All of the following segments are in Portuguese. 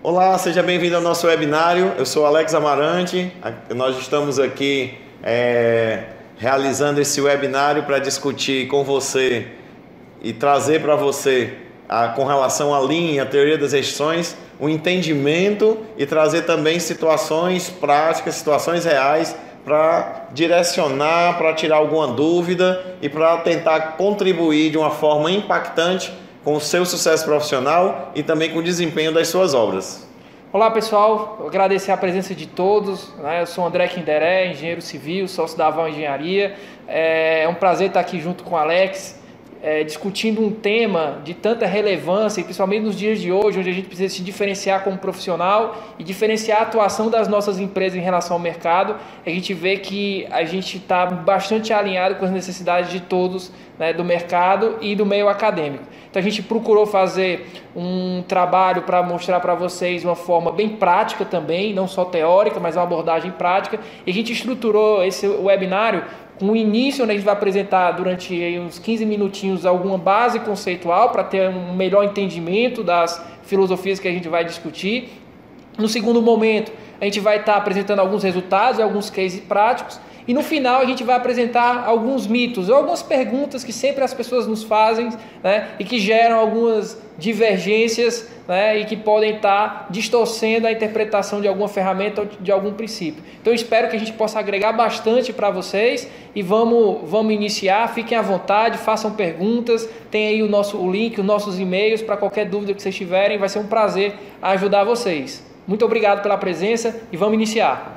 Olá, seja bem-vindo ao nosso webinário. Eu sou Alex Amarante. Nós estamos aqui realizando esse webinário para discutir com você e trazer para você, com relação à linha, a teoria das restrições, o entendimento e trazer também situações práticas, situações reais para direcionar, para tirar alguma dúvida e para tentar contribuir de uma forma impactante com o seu sucesso profissional e também com o desempenho das suas obras. Olá pessoal, eu agradecer a presença de todos, né? Eu sou André Kinderé, engenheiro civil, sócio da Aval Engenharia. É um prazer estar aqui junto com o Alex, discutindo um tema de tanta relevância, e principalmente nos dias de hoje, onde a gente precisa se diferenciar como profissional e diferenciar a atuação das nossas empresas em relação ao mercado. A gente vê que a gente está bastante alinhado com as necessidades de todos, né, do mercado e do meio acadêmico. Então a gente procurou fazer um trabalho para mostrar para vocês uma forma bem prática também, não só teórica, mas uma abordagem prática. E a gente estruturou esse webinário com o início, onde a gente vai apresentar durante uns 15 minutinhos alguma base conceitual para ter um melhor entendimento das filosofias que a gente vai discutir. No segundo momento, a gente vai estar apresentando alguns resultados e alguns cases práticos. E no final a gente vai apresentar alguns mitos ou algumas perguntas que sempre as pessoas nos fazem, né, e que geram algumas divergências, né, e que podem estar distorcendo a interpretação de alguma ferramenta ou de algum princípio. Então eu espero que a gente possa agregar bastante para vocês e vamos iniciar. Fiquem à vontade, façam perguntas, tem aí o link, os nossos e-mails para qualquer dúvida que vocês tiverem. Vai ser um prazer ajudar vocês. Muito obrigado pela presença e vamos iniciar.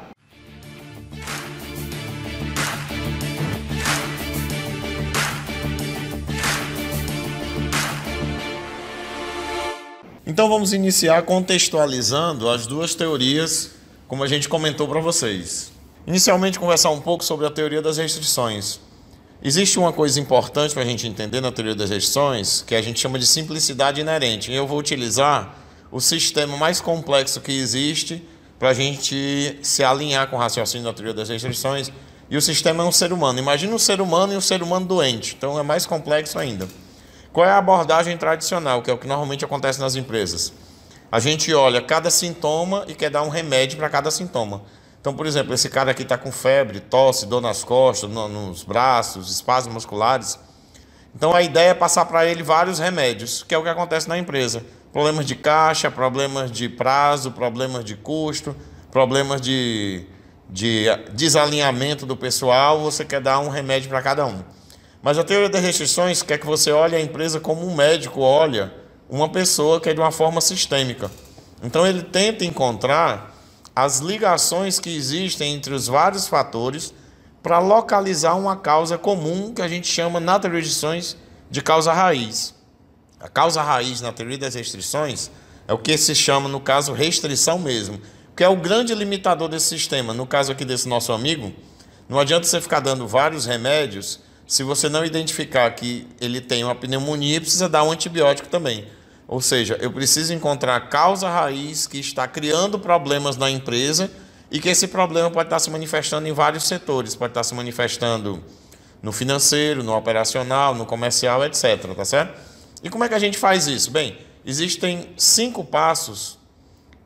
Então vamos iniciar contextualizando as duas teorias, como a gente comentou para vocês. Inicialmente conversar um pouco sobre a teoria das restrições. Existe uma coisa importante para a gente entender na teoria das restrições, que a gente chama de simplicidade inerente. E eu vou utilizar o sistema mais complexo que existe para a gente se alinhar com o raciocínio da teoria das restrições. E o sistema é um ser humano. Imagina um ser humano e um ser humano doente. Então é mais complexo ainda. Qual é a abordagem tradicional, que é o que normalmente acontece nas empresas? A gente olha cada sintoma e quer dar um remédio para cada sintoma. Então, por exemplo, esse cara aqui está com febre, tosse, dor nas costas, nos braços, espasmos musculares. Então, a ideia é passar para ele vários remédios, que é o que acontece na empresa. Problemas de caixa, problemas de prazo, problemas de custo, problemas de desalinhamento do pessoal. Você quer dar um remédio para cada um. Mas a teoria das restrições quer que você olhe a empresa como um médico olha uma pessoa, que é de uma forma sistêmica. Então ele tenta encontrar as ligações que existem entre os vários fatores para localizar uma causa comum, que a gente chama na teoria das restrições de causa raiz. A causa raiz na teoria das restrições é o que se chama, no caso, restrição mesmo, que é o grande limitador desse sistema. No caso aqui desse nosso amigo, não adianta você ficar dando vários remédios. Se você não identificar que ele tem uma pneumonia, precisa dar um antibiótico também. Ou seja, eu preciso encontrar a causa raiz que está criando problemas na empresa e que esse problema pode estar se manifestando em vários setores. Pode estar se manifestando no financeiro, no operacional, no comercial, etc. Tá certo? E como é que a gente faz isso? Bem, existem 5 passos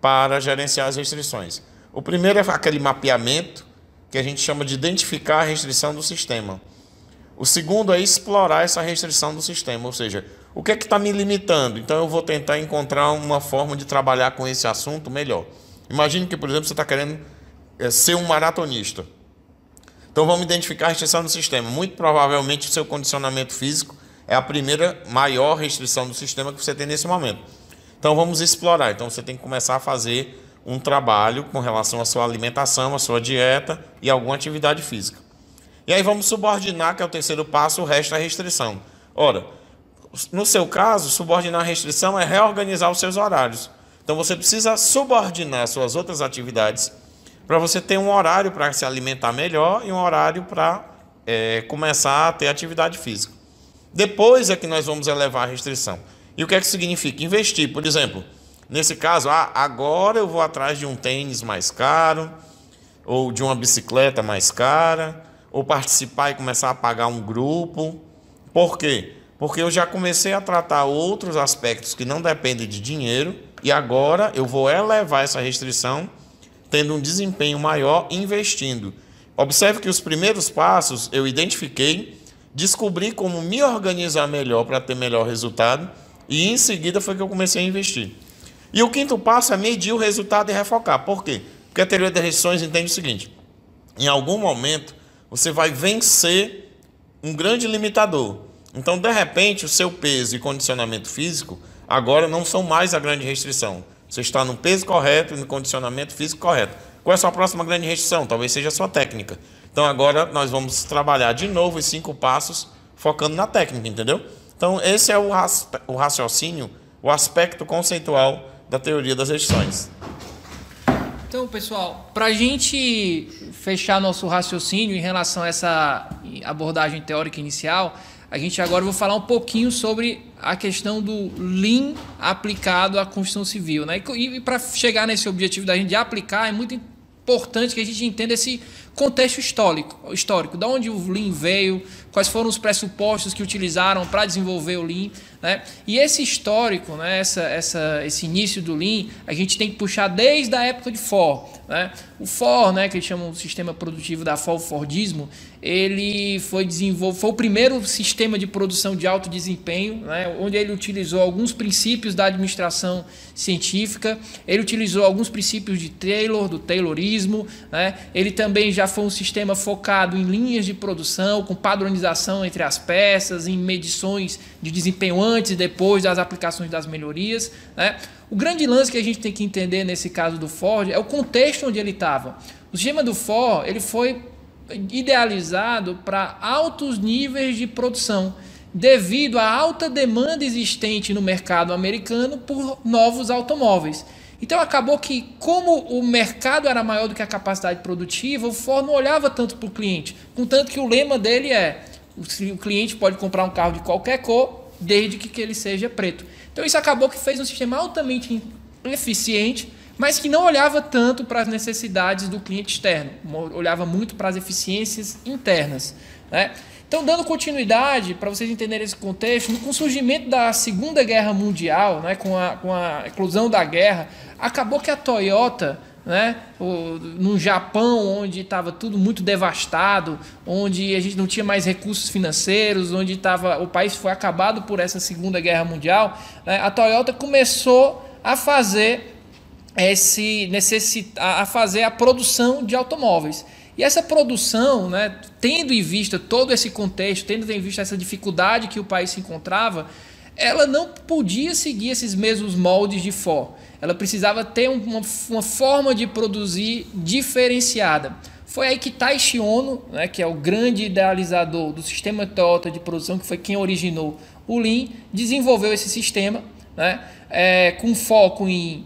para gerenciar as restrições. O primeiro é aquele mapeamento que a gente chama de identificar a restrição do sistema. O segundo é explorar essa restrição do sistema, ou seja, o que é que está me limitando? Então eu vou tentar encontrar uma forma de trabalhar com esse assunto melhor. Imagine que, por exemplo, você está querendo ser um maratonista. Então vamos identificar a restrição do sistema. Muito provavelmente o seu condicionamento físico é a primeira maior restrição do sistema que você tem nesse momento. Então vamos explorar. Então você tem que começar a fazer um trabalho com relação à sua alimentação, à sua dieta e alguma atividade física. E aí vamos subordinar, que é o terceiro passo, o resto é restrição. Ora, no seu caso, subordinar a restrição é reorganizar os seus horários. Então você precisa subordinar suas outras atividades para você ter um horário para se alimentar melhor e um horário para começar a ter atividade física. Depois é que nós vamos elevar a restrição. E o que é que significa? Investir, por exemplo, nesse caso, agora eu vou atrás de um tênis mais caro, ou de uma bicicleta mais cara, ou participar e começar a pagar um grupo. Por quê? Porque eu já comecei a tratar outros aspectos que não dependem de dinheiro E agora eu vou elevar essa restrição, tendo um desempenho maior investindo. Observe que os primeiros passos eu identifiquei, descobri como me organizar melhor para ter melhor resultado e em seguida foi que eu comecei a investir. E o quinto passo é medir o resultado e refocar. Por quê? Porque a teoria das restrições entende o seguinte: em algum momento você vai vencer um grande limitador. Então, de repente, o seu peso e condicionamento físico agora não são mais a grande restrição. Você está no peso correto e no condicionamento físico correto. Qual é a sua próxima grande restrição? Talvez seja a sua técnica. Então, agora nós vamos trabalhar de novo os 5 passos, focando na técnica, entendeu? Então, esse é o raciocínio, o aspecto conceitual da teoria das restrições. Então, pessoal, para a gente fechar nosso raciocínio em relação a essa abordagem teórica inicial, a gente agora vai falar um pouquinho sobre a questão do Lean aplicado à construção civil, né? E para chegar nesse objetivo da gente de aplicar, é muito importante que a gente entenda esse contexto histórico, de onde o Lean veio, quais foram os pressupostos que utilizaram para desenvolver o Lean, né? E esse histórico, né, esse início do Lean, a gente tem que puxar desde a época de Ford, né? O Ford, né, que eles chamam de sistema produtivo da Fordismo, ele foi o primeiro sistema de produção de alto desempenho, né, onde ele utilizou alguns princípios da administração científica, ele utilizou alguns princípios de Taylor, do Taylorismo, né? Ele também já foi um sistema focado em linhas de produção, com padronização entre as peças, em medições de desempenho antes e depois das aplicações das melhorias, né? O grande lance que a gente tem que entender nesse caso do Ford é o contexto onde ele estava. O sistema do Ford ele foi idealizado para altos níveis de produção, devido à alta demanda existente no mercado americano por novos automóveis. Então acabou que, como o mercado era maior do que a capacidade produtiva, o Ford não olhava tanto para o cliente, contanto que o lema dele é: o cliente pode comprar um carro de qualquer cor, desde que ele seja preto. Então isso acabou que fez um sistema altamente eficiente, mas que não olhava tanto para as necessidades do cliente externo, olhava muito para as eficiências internas, né? Então, dando continuidade, para vocês entenderem esse contexto, com o surgimento da Segunda Guerra Mundial, né, com a eclosão da guerra, acabou que a Toyota, né, no Japão, onde estava tudo muito devastado, onde a gente não tinha mais recursos financeiros, onde o país foi acabado por essa Segunda Guerra Mundial, né, a Toyota começou a fazer a produção de automóveis. E essa produção, né, tendo em vista todo esse contexto, tendo em vista essa dificuldade que o país se encontrava, ela não podia seguir esses mesmos moldes de Ford. Ela precisava ter uma forma de produzir diferenciada. Foi aí que Taiichi Ohno, né, que é o grande idealizador do sistema Toyota de produção, que foi quem originou o Lean, desenvolveu esse sistema, né, com foco em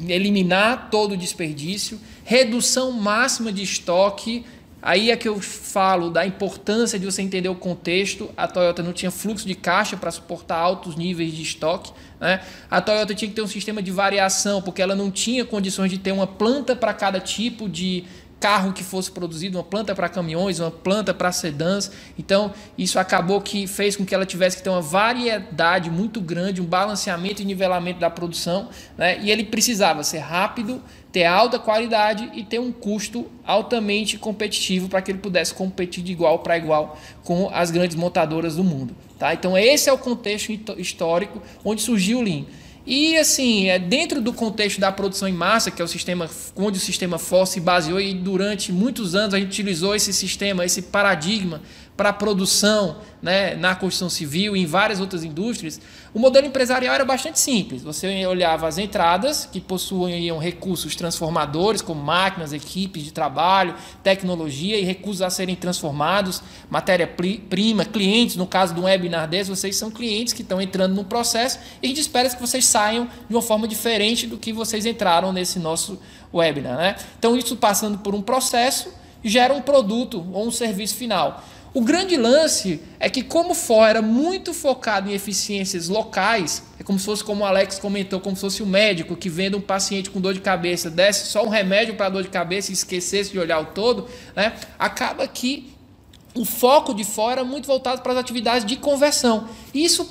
eliminar todo o desperdício, redução máxima de estoque. Aí é que eu falo da importância de você entender o contexto. A Toyota não tinha fluxo de caixa para suportar altos níveis de estoque, né? A Toyota tinha que ter um sistema de variação, porque ela não tinha condições de ter uma planta para cada tipo de carro que fosse produzido, uma planta para caminhões, uma planta para sedãs. Então, isso acabou que fez com que ela tivesse que ter uma variedade muito grande, um balanceamento e nivelamento da produção, né? E ele precisava ser rápido, ter alta qualidade e ter um custo altamente competitivo para que ele pudesse competir de igual para igual com as grandes montadoras do mundo, tá? Então, esse é o contexto histórico onde surgiu o Lean. E assim, dentro do contexto da produção em massa, que é o sistema onde o sistema Ford se baseou, e durante muitos anos a gente utilizou esse sistema, esse paradigma para a produção, né, na construção civil e em várias outras indústrias. O modelo empresarial era bastante simples. Você olhava as entradas, que possuíam recursos transformadores, como máquinas, equipes de trabalho, tecnologia e recursos a serem transformados, matéria-prima, clientes. No caso de um webinar desse, vocês são clientes que estão entrando no processo e a gente espera que vocês saiam de uma forma diferente do que vocês entraram nesse nosso webinar, né? Então, isso passando por um processo, gera um produto ou um serviço final. O grande lance é que, como o Ford era muito focado em eficiências locais, é como se fosse, como o Alex comentou, como se fosse um médico que vendo um paciente com dor de cabeça, desse só um remédio para dor de cabeça e esquecesse de olhar o todo, né? Acaba que o foco de fora era muito voltado para as atividades de conversão. Isso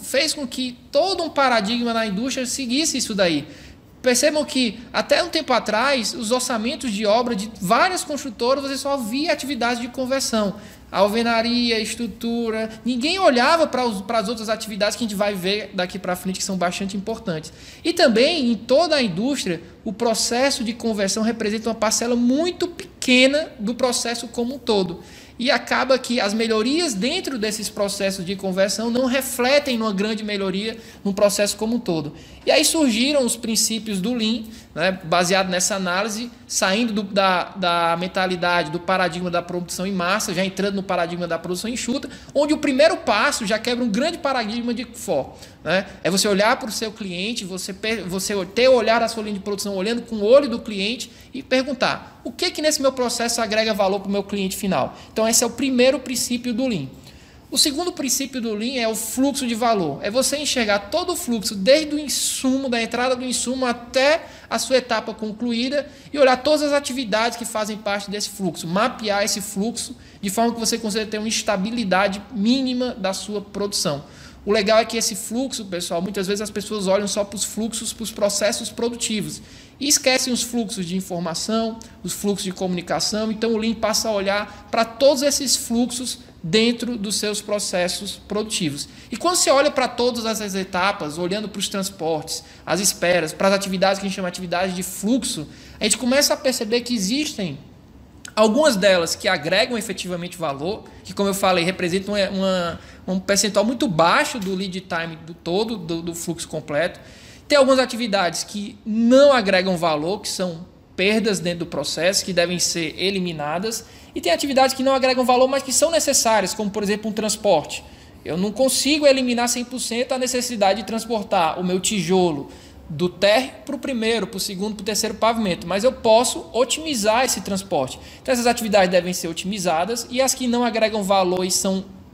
fez com que todo um paradigma na indústria seguisse isso daí. Percebam que até um tempo atrás, os orçamentos de obra de várias construtoras, você só via atividades de conversão. Alvenaria, estrutura, ninguém olhava para as outras atividades que a gente vai ver daqui para frente, que são bastante importantes. E também, em toda a indústria, o processo de conversão representa uma parcela muito pequena do processo como um todo. E acaba que as melhorias dentro desses processos de conversão não refletem numa grande melhoria no processo como um todo. E aí surgiram os princípios do Lean, né, baseado nessa análise, saindo da mentalidade, do paradigma da produção em massa, já entrando no paradigma da produção enxuta, onde o primeiro passo já quebra um grande paradigma de foco. Né? É você olhar para o seu cliente, você ter o olhar da sua linha de produção, olhando com o olho do cliente e perguntar: o que nesse meu processo agrega valor para o meu cliente final? Então esse é o primeiro princípio do Lean. O segundo princípio do Lean é o fluxo de valor. É você enxergar todo o fluxo, desde o insumo, da entrada do insumo até a sua etapa concluída, e olhar todas as atividades que fazem parte desse fluxo, mapear esse fluxo de forma que você consiga ter uma estabilidade mínima da sua produção. O legal é que esse fluxo, pessoal, muitas vezes as pessoas olham só para os fluxos, para os processos produtivos e esquecem os fluxos de informação, os fluxos de comunicação. Então o Lean passa a olhar para todos esses fluxos dentro dos seus processos produtivos. E quando você olha para todas essas etapas, olhando para os transportes, as esperas, para as atividades que a gente chama de atividades de fluxo, a gente começa a perceber que existem algumas delas que agregam efetivamente valor, que, como eu falei, representam um percentual muito baixo do lead time do todo, do fluxo completo. Tem algumas atividades que não agregam valor, que são perdas dentro do processo, que devem ser eliminadas. E tem atividades que não agregam valor, mas que são necessárias, como, por exemplo, um transporte. Eu não consigo eliminar 100% a necessidade de transportar o meu tijolo do térreo para o primeiro, para o segundo, para o terceiro pavimento, mas eu posso otimizar esse transporte. Então essas atividades devem ser otimizadas, e as que não agregam valor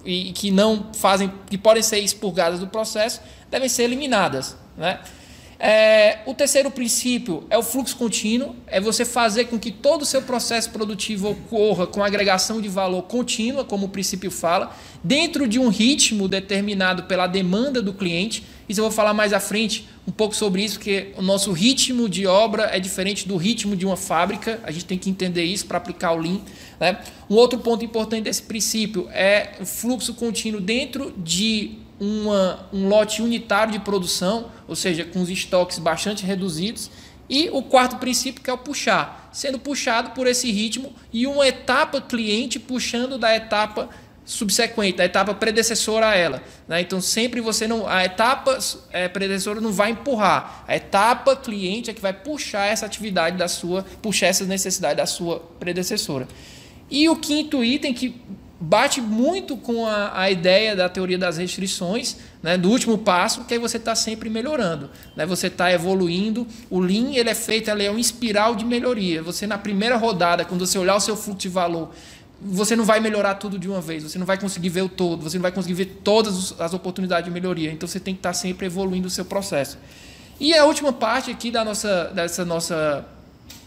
e que não fazem, que podem ser expurgadas do processo, devem ser eliminadas, né? O terceiro princípio é o fluxo contínuo, é você fazer com que todo o seu processo produtivo ocorra com agregação de valor contínua, como o princípio fala, dentro de um ritmo determinado pela demanda do cliente. Isso eu vou falar mais à frente um pouco sobre isso, porque o nosso ritmo de obra é diferente do ritmo de uma fábrica, a gente tem que entender isso para aplicar o Lean, né? Um outro ponto importante desse princípio é o fluxo contínuo dentro de um lote unitário de produção, ou seja, com os estoques bastante reduzidos. E o quarto princípio, que é o puxar, sendo puxado por esse ritmo e uma etapa cliente puxando da etapa subsequente, da etapa predecessora a ela, né? Então sempre a etapa predecessora não vai empurrar, a etapa cliente é que vai puxar essa atividade puxar essa necessidade da sua predecessora. E o quinto item, que bate muito com a ideia da teoria das restrições, né, do último passo, que aí você está sempre melhorando, né, você está evoluindo. O Lean ele é uma espiral de melhoria. Você, na primeira rodada, quando você olhar o seu fluxo de valor, você não vai melhorar tudo de uma vez, você não vai conseguir ver o todo, você não vai conseguir ver todas as oportunidades de melhoria. Então você tem que estar sempre evoluindo o seu processo. E a última parte aqui dessa nossa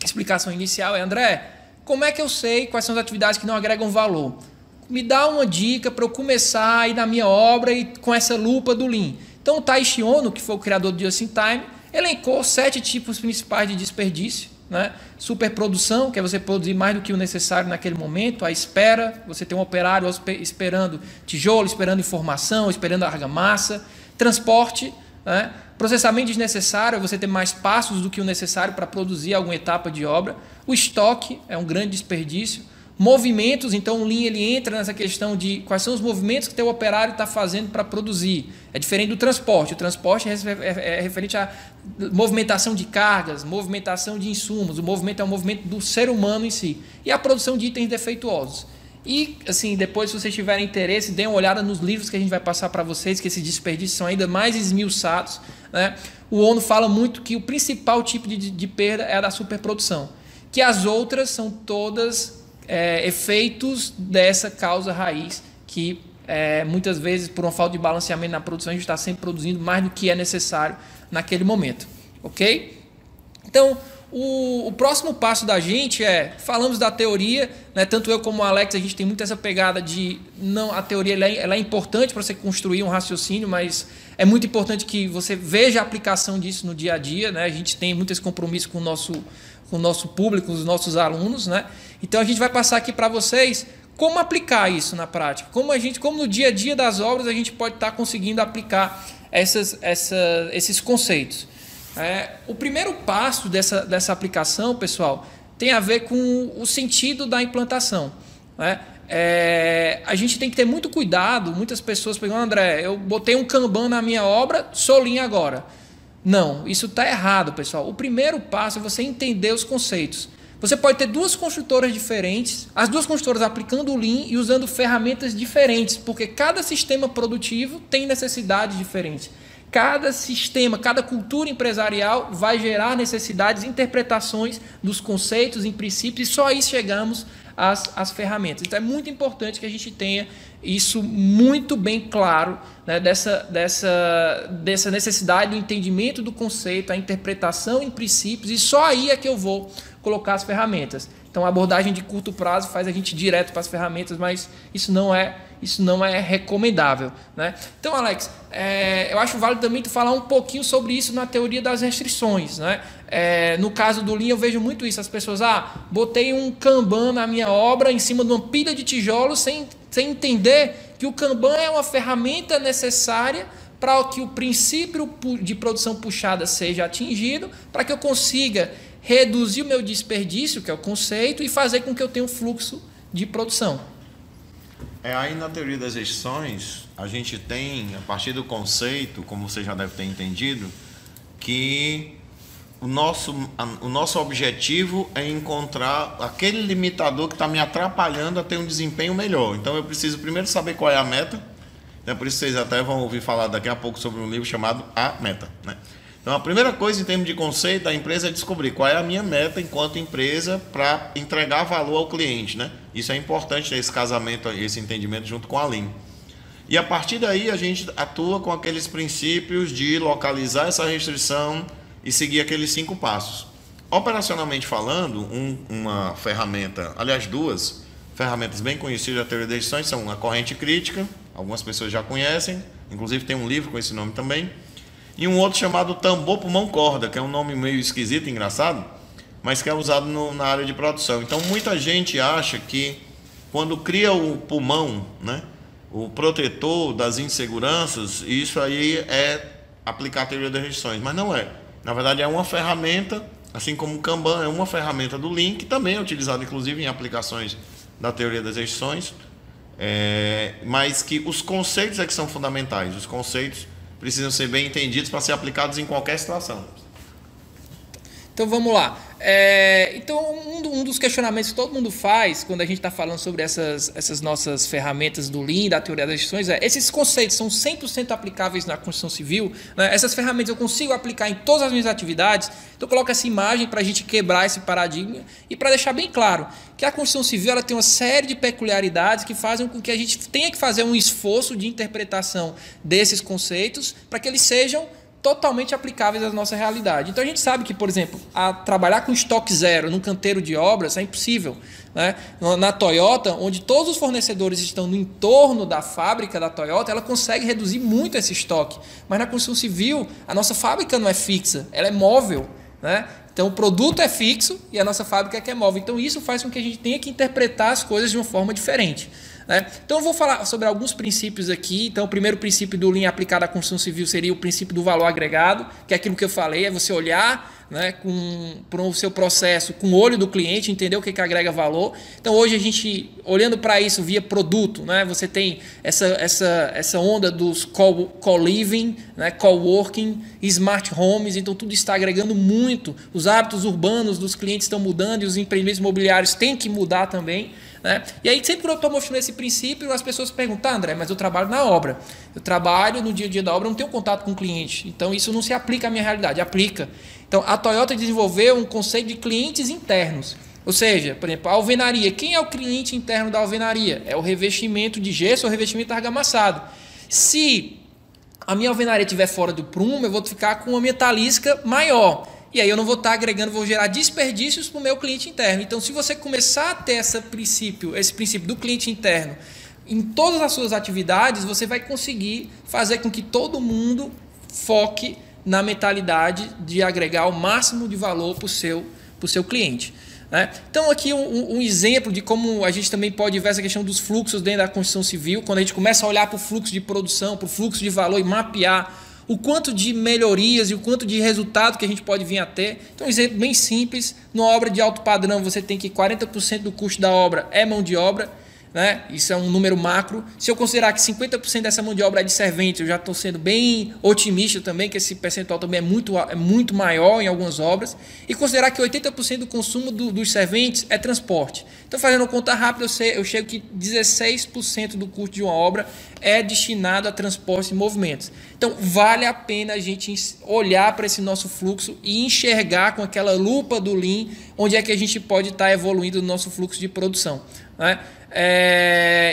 explicação inicial é: André, como é que eu sei quais são as atividades que não agregam valor? Me dá uma dica para eu começar aí na minha obra e com essa lupa do Lean. Então o Taishi Ohno, que foi o criador do Just in Time, elencou 7 tipos principais de desperdício, né? Superprodução, que é você produzir mais do que o necessário naquele momento. A espera, você tem um operário esperando tijolo, esperando informação, esperando argamassa. Transporte, né? Processamento desnecessário, você ter mais passos do que o necessário para produzir alguma etapa de obra. O estoque é um grande desperdício. Movimentos, então o Lean ele entra nessa questão de quais são os movimentos que o teu operário está fazendo para produzir. É diferente do transporte. O transporte é referente à movimentação de cargas, movimentação de insumos. O movimento é um movimento do ser humano em si. E a produção de itens defeituosos. E, assim, depois, se vocês tiverem interesse, deem uma olhada nos livros que a gente vai passar para vocês, que esses desperdícios são ainda mais esmiuçados, né? O ONU fala muito que o principal tipo de perda é a da superprodução, que as outras são todas efeitos dessa causa raiz, que muitas vezes, por uma falta de balanceamento na produção, a gente está sempre produzindo mais do que é necessário naquele momento. Ok? Então, o próximo passo da gente falamos da teoria, né? Tanto eu como o Alex, a gente tem muito essa pegada de, não, a teoria ela é importante para você construir um raciocínio, mas é muito importante que você veja a aplicação disso no dia a dia, né? A gente tem muito esse compromisso com o nosso público, com os nossos alunos, né? Então a gente vai passar aqui para vocês como aplicar isso na prática, como no dia a dia das obras a gente pode estar conseguindo aplicar esses conceitos. O primeiro passo dessa aplicação, pessoal, tem a ver com o sentido da implantação, né? A gente tem que ter muito cuidado. Muitas pessoas perguntam: André, eu botei um Kanban na minha obra, sou Lean agora. Não, isso está errado, pessoal. O primeiro passo é você entender os conceitos. Você pode ter duas construtoras diferentes, as duas construtoras aplicando o Lean e usando ferramentas diferentes, porque cada sistema produtivo tem necessidades diferentes. Cada sistema, cada cultura empresarial vai gerar necessidades, interpretações dos conceitos, em princípios, e só aí chegamos às ferramentas. Então é muito importante que a gente tenha isso muito bem claro, né, dessa necessidade do entendimento do conceito, a interpretação em princípios, e só aí é que eu vou colocar as ferramentas. Então a abordagem de curto prazo faz a gente ir direto para as ferramentas, mas isso não é recomendável, né? Então, Alex, eu acho válido também tu falar um pouquinho sobre isso na teoria das restrições, né? No caso do Lean eu vejo muito isso, as pessoas, botei um Kanban na minha obra em cima de uma pilha de tijolos sem entender que o Kanban é uma ferramenta necessária para que o princípio de produção puxada seja atingido, para que eu consiga reduzir o meu desperdício, que é o conceito, e fazer com que eu tenha um fluxo de produção. Aí na teoria das restrições, a gente tem, a partir do conceito, como você já deve ter entendido, que o nosso objetivo é encontrar aquele limitador que está me atrapalhando a ter um desempenho melhor. Então eu preciso primeiro saber qual é a meta. Então, por isso vocês até vão ouvir falar daqui a pouco sobre um livro chamado A Meta, né? Então a primeira coisa em termos de conceito da empresa é descobrir qual é a minha meta enquanto empresa para entregar valor ao cliente, né? Isso é importante, esse casamento, esse entendimento junto com a Lean. E a partir daí a gente atua com aqueles princípios de localizar essa restrição e seguir aqueles 5 passos. Operacionalmente falando, uma ferramenta, aliás, 2 ferramentas bem conhecidas da teoria das restrições são a corrente crítica, algumas pessoas já conhecem, inclusive tem um livro com esse nome também, e um outro chamado tambor pulmão corda, que é um nome meio esquisito, engraçado, mas que é usado na área de produção. Então muita gente acha que quando cria o pulmão, né, o protetor das inseguranças, isso aí é aplicar a teoria das restrições, mas não é. Na verdade é uma ferramenta, assim como o Kanban é uma ferramenta do Lean, que também é utilizado inclusive em aplicações da teoria das restrições, mas que os conceitos é que são fundamentais. Os conceitos precisam ser bem entendidos para ser aplicados em qualquer situação. Então vamos lá. Então um dos questionamentos que todo mundo faz quando a gente está falando sobre essas nossas ferramentas do Lean, da teoria das restrições, esses conceitos são 100% aplicáveis na construção civil, né? Essas ferramentas eu consigo aplicar em todas as minhas atividades. Então eu coloco essa imagem para a gente quebrar esse paradigma e para deixar bem claro que a construção civil ela tem uma série de peculiaridades que fazem com que a gente tenha que fazer um esforço de interpretação desses conceitos para que eles sejam totalmente aplicáveis à nossa realidade. Então a gente sabe que, por exemplo, trabalhar com estoque zero num canteiro de obras é impossível, né? Na Toyota, onde todos os fornecedores estão no entorno da fábrica da Toyota, ela consegue reduzir muito esse estoque. Mas na construção civil, a nossa fábrica não é fixa, ela é móvel, né? Então o produto é fixo e a nossa fábrica é que é móvel. Então isso faz com que a gente tenha que interpretar as coisas de uma forma diferente, né? Então eu vou falar sobre alguns princípios aqui. Então o primeiro princípio do Lean aplicado à construção civil seria o princípio do valor agregado, que é aquilo que eu falei, é você olhar, né, para o seu processo com o olho do cliente, entender o que agrega valor. Então hoje a gente, olhando para isso via produto, né, você tem essa onda dos co-living, né, co-working, smart homes, então tudo está agregando muito. Os hábitos urbanos dos clientes estão mudando e os empreendimentos imobiliários têm que mudar também, né? E aí sempre que eu estou mostrando esse princípio, as pessoas perguntam: André, mas eu trabalho na obra, eu trabalho no dia a dia da obra, eu não tenho contato com o cliente, então isso não se aplica à minha realidade. Aplica. Então a Toyota desenvolveu um conceito de clientes internos, ou seja, por exemplo, a alvenaria. Quem é o cliente interno da alvenaria? É o revestimento de gesso ou revestimento de argamassa. Se a minha alvenaria estiver fora do prumo, eu vou ficar com uma metalística maior. e aí eu não vou estar agregando, vou gerar desperdícios para o meu cliente interno. Então, se você começar a ter esse princípio do cliente interno em todas as suas atividades, você vai conseguir fazer com que todo mundo foque na mentalidade de agregar o máximo de valor para o seu cliente. Né? Então, aqui um exemplo de como a gente também pode ver essa questão dos fluxos dentro da construção civil, quando a gente começa a olhar para o fluxo de produção, para o fluxo de valor e mapear o quanto de melhorias e o quanto de resultado que a gente pode vir a ter. Então, um exemplo bem simples, numa obra de alto padrão, você tem que 40% do custo da obra é mão de obra, né? Isso é um número macro. Se eu considerar que 50% dessa mão de obra é de servente, eu já estou sendo bem otimista também, que esse percentual também é muito maior em algumas obras. E considerar que 80% do consumo dos serventes é transporte. Então, fazendo uma conta rápida, eu chego que 16% do custo de uma obra é destinado a transporte e movimentos. Então, vale a pena a gente olhar para esse nosso fluxo e enxergar com aquela lupa do Lean onde é que a gente pode estar evoluindo no nosso fluxo de produção. Né?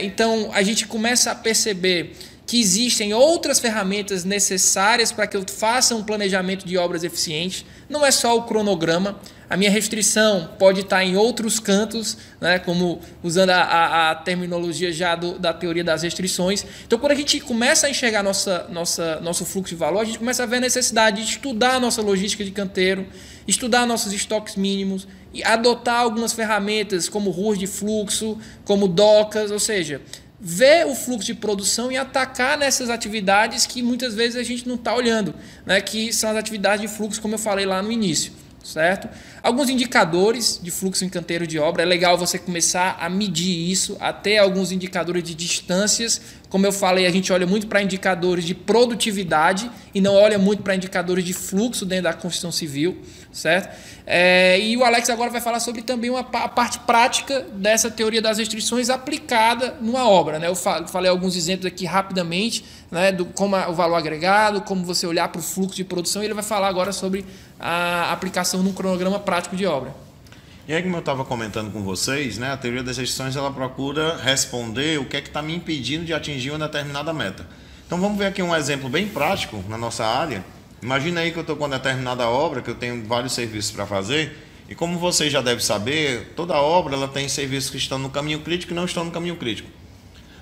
Então, a gente começa a perceber que existem outras ferramentas necessárias para que eu faça um planejamento de obras eficiente. Não é só o cronograma. A minha restrição pode estar em outros cantos, né, como usando a terminologia já da teoria das restrições. Então, quando a gente começa a enxergar nosso fluxo de valor, a gente começa a ver a necessidade de estudar a nossa logística de canteiro, estudar nossos estoques mínimos e adotar algumas ferramentas como ruas de fluxo, como docas, ou seja, ver o fluxo de produção e atacar nessas atividades que muitas vezes a gente não está olhando, né, que são as atividades de fluxo, como eu falei lá no início. Certo? Alguns indicadores de fluxo em canteiro de obra. É legal você começar a medir isso, até alguns indicadores de distâncias. Como eu falei, a gente olha muito para indicadores de produtividade e não olha muito para indicadores de fluxo dentro da construção civil. Certo? E o Alex agora vai falar sobre também a parte prática dessa teoria das restrições aplicada numa obra. Né? Eu falei alguns exemplos aqui rapidamente, né, como o valor agregado, como você olhar para o fluxo de produção, e ele vai falar agora sobre a aplicação num cronograma prático de obra. E aí, como eu estava comentando com vocês, né, a teoria das restrições ela procura responder o que é que está me impedindo de atingir uma determinada meta. Então vamos ver aqui um exemplo bem prático na nossa área. Imagina aí que eu estou com uma determinada obra, que eu tenho vários serviços para fazer, e como vocês já devem saber, toda obra ela tem serviços que estão no caminho crítico e não estão no caminho crítico.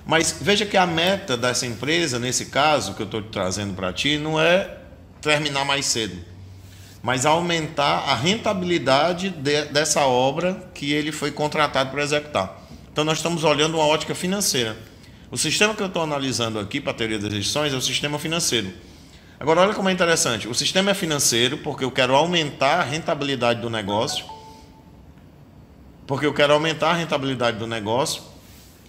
Mas veja que a meta dessa empresa, nesse caso que eu estou trazendo para ti, não é terminar mais cedo, mas aumentar a rentabilidade dessa obra que ele foi contratado para executar. Então nós estamos olhando uma ótica financeira. O sistema que eu estou analisando aqui para a teoria das restrições é o sistema financeiro. Agora olha como é interessante, o sistema é financeiro porque eu quero aumentar a rentabilidade do negócio,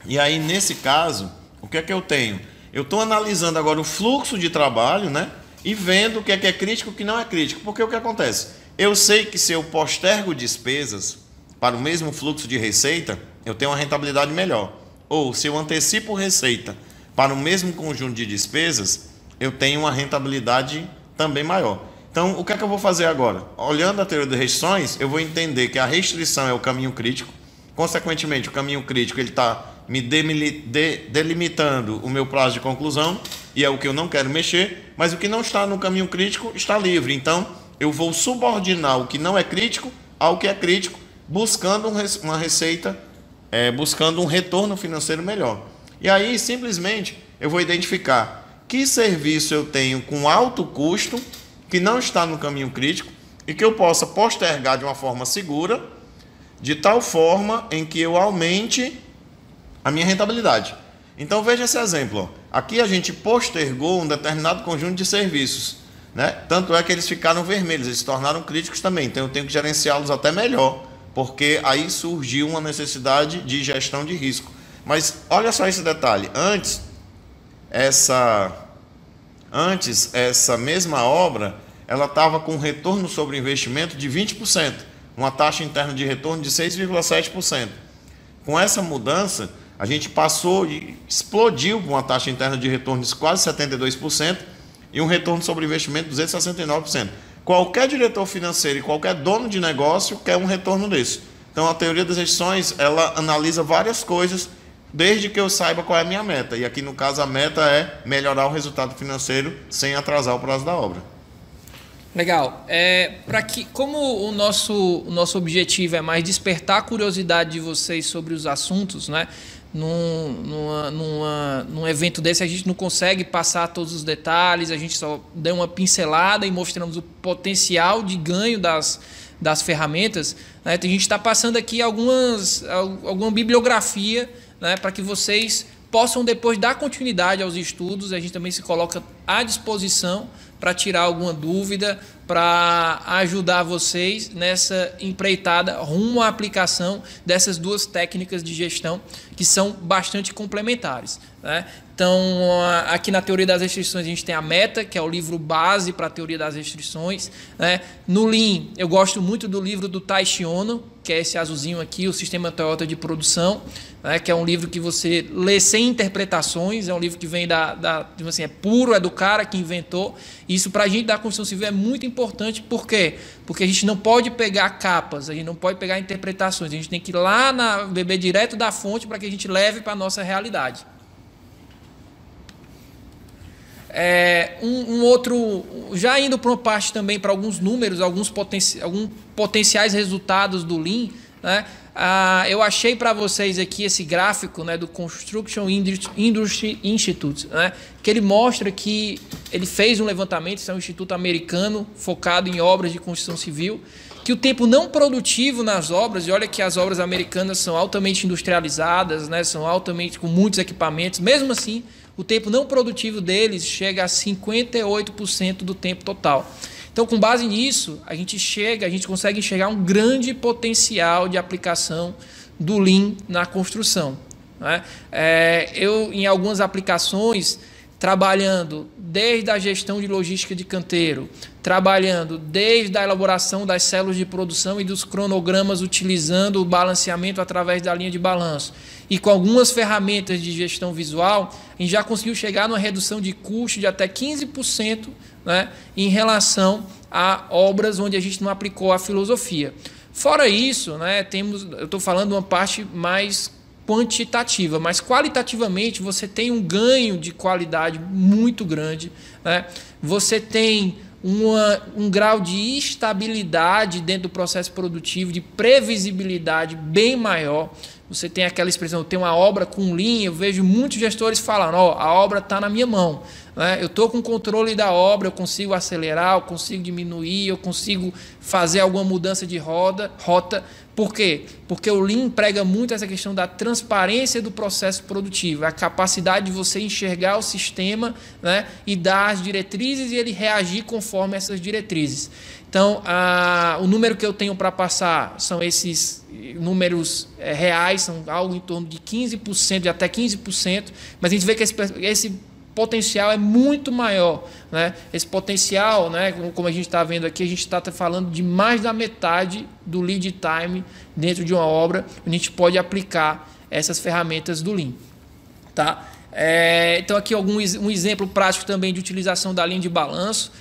e aí nesse caso, o que é que eu tenho? Eu estou analisando agora o fluxo de trabalho, né? E vendo o que é crítico e o que não é crítico. Porque o que acontece? Eu sei que se eu postergo despesas para o mesmo fluxo de receita, eu tenho uma rentabilidade melhor. Ou se eu antecipo receita para o mesmo conjunto de despesas, eu tenho uma rentabilidade também maior. Então, o que é que eu vou fazer agora? Olhando a teoria das restrições, eu vou entender que a restrição é o caminho crítico. Consequentemente, o caminho crítico ele está me delimitando o meu prazo de conclusão, e é o que eu não quero mexer, mas o que não está no caminho crítico está livre. Então, eu vou subordinar o que não é crítico ao que é crítico, buscando uma receita, buscando um retorno financeiro melhor. E aí, simplesmente, eu vou identificar que serviço eu tenho com alto custo, que não está no caminho crítico, e que eu possa postergar de uma forma segura, de tal forma em que eu aumente a minha rentabilidade. Então veja esse exemplo. Aqui a gente postergou um determinado conjunto de serviços, né? Tanto é que eles ficaram vermelhos, eles se tornaram críticos também. Então eu tenho que gerenciá-los até melhor, porque aí surgiu uma necessidade de gestão de risco. Mas olha só esse detalhe. Antes essa mesma obra ela estava com um retorno sobre investimento de 20%, uma taxa interna de retorno de 6,7%. Com essa mudança, a gente passou e explodiu com uma taxa interna de retorno de quase 72% e um retorno sobre investimento de 269%. Qualquer diretor financeiro e qualquer dono de negócio quer um retorno desse. Então, a teoria das restrições, ela analisa várias coisas, desde que eu saiba qual é a minha meta. E aqui, no caso, a meta é melhorar o resultado financeiro sem atrasar o prazo da obra. Legal. Como o nosso objetivo é mais despertar a curiosidade de vocês sobre os assuntos, né? Num evento desse a gente não consegue passar todos os detalhes, a gente só deu uma pincelada e mostramos o potencial de ganho das ferramentas, né? Então, a gente está passando aqui alguma bibliografia, né, para que vocês possam depois dar continuidade aos estudos. A gente também se coloca à disposição para tirar alguma dúvida, para ajudar vocês nessa empreitada rumo à aplicação dessas duas técnicas de gestão que são bastante complementares, né? Então, aqui na Teoria das Restrições a gente tem a Meta, que é o livro base para a Teoria das Restrições, né? No Lean, eu gosto muito do livro do Taishi Ohno, que é esse azulzinho aqui, o Sistema Toyota de Produção, né? Que é um livro que você lê sem interpretações, é um livro que vem é puro, é do cara que inventou. Isso para a gente da construção civil é muito importante. Por quê? Porque a gente não pode pegar capas, a gente não pode pegar interpretações, a gente tem que ir lá beber direto da fonte para que a gente leve para a nossa realidade. Outro, já indo para uma parte também para alguns números, alguns potenciais resultados do Lean, né? Eu achei para vocês aqui esse gráfico, né, do Construction Industry Institute, né, que ele mostra que ele fez um levantamento, isso é um instituto americano focado em obras de construção civil, que o tempo não produtivo nas obras, e olha que as obras americanas são altamente industrializadas, né, são altamente com muitos equipamentos, mesmo assim o tempo não produtivo deles chega a 58% do tempo total. Então, com base nisso, a gente consegue enxergar um grande potencial de aplicação do Lean na construção, né? Eu, em algumas aplicações, trabalhando desde a gestão de logística de canteiro, trabalhando desde a elaboração das células de produção e dos cronogramas utilizando o balanceamento através da linha de balanço, e com algumas ferramentas de gestão visual, a gente já conseguiu chegar numa redução de custo de até 15%, né, em relação a obras onde a gente não aplicou a filosofia. Fora isso, né, eu estou falando de uma parte mais quantitativa, mas qualitativamente você tem um ganho de qualidade muito grande, né? Você tem um grau de estabilidade dentro do processo produtivo, de previsibilidade bem maior. Você tem aquela expressão, tem uma obra com Lean, eu vejo muitos gestores falando, a obra está na minha mão, né? Eu estou com o controle da obra, eu consigo acelerar, eu consigo diminuir, eu consigo fazer alguma mudança de rota. Por quê? Porque o Lean prega muito essa questão da transparência do processo produtivo, a capacidade de você enxergar o sistema, né, e dar as diretrizes e ele reagir conforme essas diretrizes. Então, o número que eu tenho para passar são esses números reais, são algo em torno de 15%, de até 15%, mas a gente vê que esse potencial é muito maior, né? Esse potencial, né, como a gente está vendo aqui, a gente está falando de mais da metade do lead time dentro de uma obra, a gente pode aplicar essas ferramentas do Lean, tá? Então aqui um exemplo prático também de utilização da linha de balanço.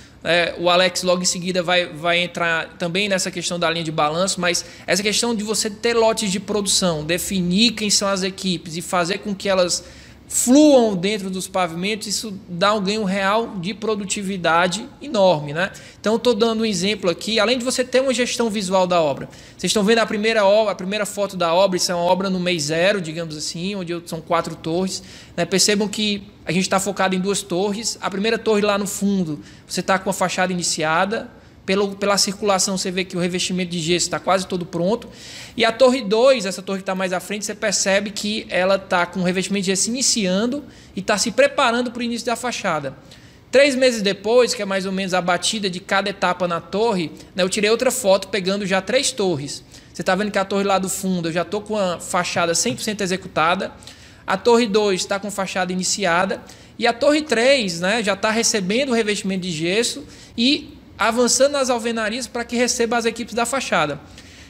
O Alex logo em seguida vai entrar também nessa questão da linha de balanço, mas essa questão de você ter lotes de produção, definir quem são as equipes e fazer com que elas fluam dentro dos pavimentos, isso dá um ganho real de produtividade enorme, né? Então, estou dando um exemplo aqui, além de você ter uma gestão visual da obra. Vocês estão vendo a primeira foto da obra, isso é uma obra no mês zero, digamos assim, onde são 4 torres, né? Percebam que a gente está focado em 2 torres. A primeira torre lá no fundo, você está com a fachada iniciada. Pela circulação, você vê que o revestimento de gesso está quase todo pronto. E a torre 2, essa torre que está mais à frente, você percebe que ela está com o revestimento de gesso iniciando e está se preparando para o início da fachada. 3 meses depois, que é mais ou menos a batida de cada etapa na torre, né, eu tirei outra foto pegando já 3 torres. Você está vendo que a torre lá do fundo, eu já estou com a fachada 100% executada. A torre 2 está com fachada iniciada. E a torre 3, né, já está recebendo o revestimento de gesso e avançando nas alvenarias para que receba as equipes da fachada.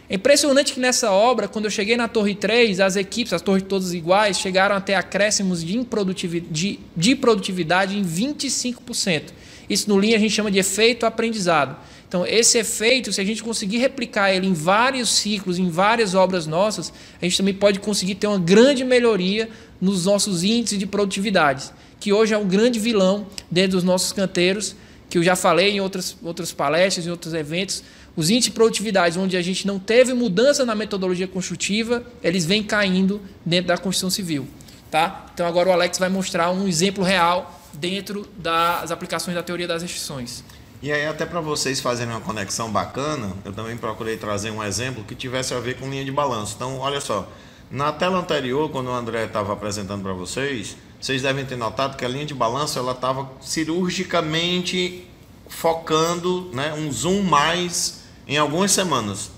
É impressionante que nessa obra, quando eu cheguei na torre 3, as torres todas iguais, chegaram a ter acréscimos de produtividade em 25%. Isso no Lean a gente chama de efeito aprendizado. Então, esse efeito, se a gente conseguir replicar ele em vários ciclos, em várias obras nossas, a gente também pode conseguir ter uma grande melhoria nos nossos índices de produtividade, que hoje é um grande vilão dentro dos nossos canteiros, que eu já falei em outras palestras, em outros eventos, os índices de produtividade onde a gente não teve mudança na metodologia construtiva, eles vêm caindo dentro da construção civil. Tá? Então agora o Alex vai mostrar um exemplo real dentro das aplicações da teoria das restrições. E aí, até para vocês fazerem uma conexão bacana, eu também procurei trazer um exemplo que tivesse a ver com linha de balanço. Então, olha só, na tela anterior, quando o André estava apresentando para vocês, vocês devem ter notado que a linha de balanço ela estava cirurgicamente focando, né, um zoom mais em algumas semanas.